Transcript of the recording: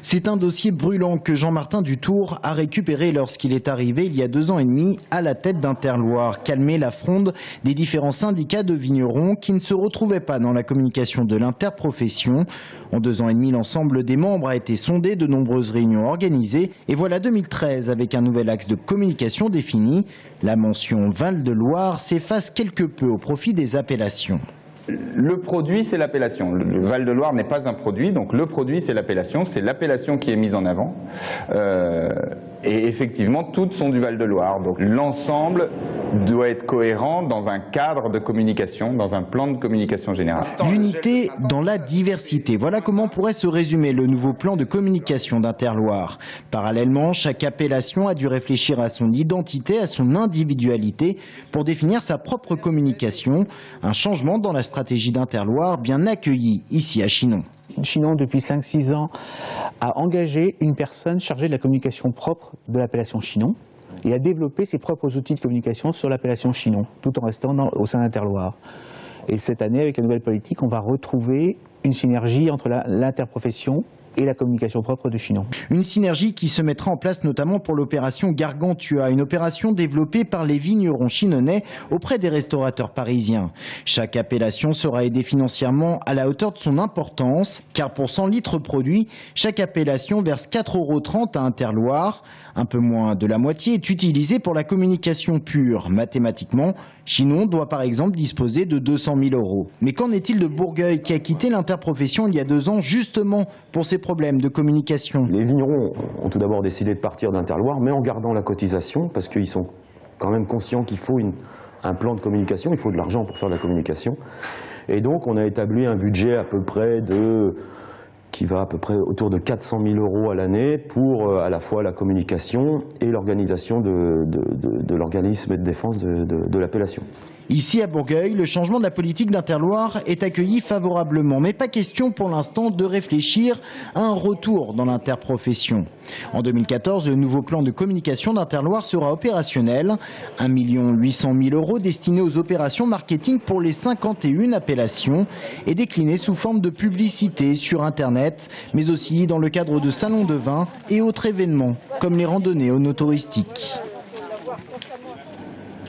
C'est un dossier brûlant que Jean-Martin Dutour a récupéré lorsqu'il est arrivé il y a 2 ans et demi à la tête d'Interloire. Calmer la fronde des différents syndicats de vignerons qui ne se retrouvaient pas dans la communication de l'interprofession. En 2 ans et demi, l'ensemble des membres a été sondé, de nombreuses réunions organisées. Et voilà 2013 avec un nouvel axe de communication défini. La mention Val-de-Loire s'efface quelque peu au profit des appellations. Le produit, c'est l'appellation. Le Val-de-Loire n'est pas un produit, donc le produit, c'est l'appellation qui est mise en avant. Et effectivement, toutes sont du Val-de-Loire. Donc l'ensemble doit être cohérent dans un cadre de communication, dans un plan de communication général. L'unité dans la diversité. Voilà comment pourrait se résumer le nouveau plan de communication d'Interloire. Parallèlement, chaque appellation a dû réfléchir à son identité, à son individualité pour définir sa propre communication. Un changement dans la stratégie d'Interloire bien accueilli ici à Chinon. Chinon, depuis 5-6 ans, a engagé une personne chargée de la communication propre de l'appellation Chinon et a développé ses propres outils de communication sur l'appellation Chinon, tout en restant au sein d'Interloire. Et cette année, avec la nouvelle politique, on va retrouver une synergie entre l'interprofession et la communication propre de Chinon. Une synergie qui se mettra en place notamment pour l'opération Gargantua, une opération développée par les vignerons chinonnais auprès des restaurateurs parisiens. Chaque appellation sera aidée financièrement à la hauteur de son importance, car pour 100 litres produits, chaque appellation verse 4,30 € à Interloire. Un peu moins de la moitié est utilisée pour la communication pure. Mathématiquement, Chinon doit par exemple disposer de 200 000 €. Mais qu'en est-il de Bourgueil qui a quitté l'interprofession il y a 2 ans justement pour ses problèmes de communication? Les vignerons ont tout d'abord décidé de partir d'Interloire, mais en gardant la cotisation, parce qu'ils sont quand même conscients qu'il faut un plan de communication, il faut de l'argent pour faire de la communication. Et donc on a établi un budget qui va à peu près autour de 400 000 € à l'année pour à la fois la communication et l'organisation de l'organisme de défense de l'appellation. Ici à Bourgueil, le changement de la politique d'Interloire est accueilli favorablement, mais pas question pour l'instant de réfléchir à un retour dans l'interprofession. En 2014, le nouveau plan de communication d'Interloire sera opérationnel. 1 800 000 € destinés aux opérations marketing pour les 51 appellations et déclinés sous forme de publicité sur Internet, mais aussi dans le cadre de salons de vin et autres événements, comme les randonnées onotouristiques.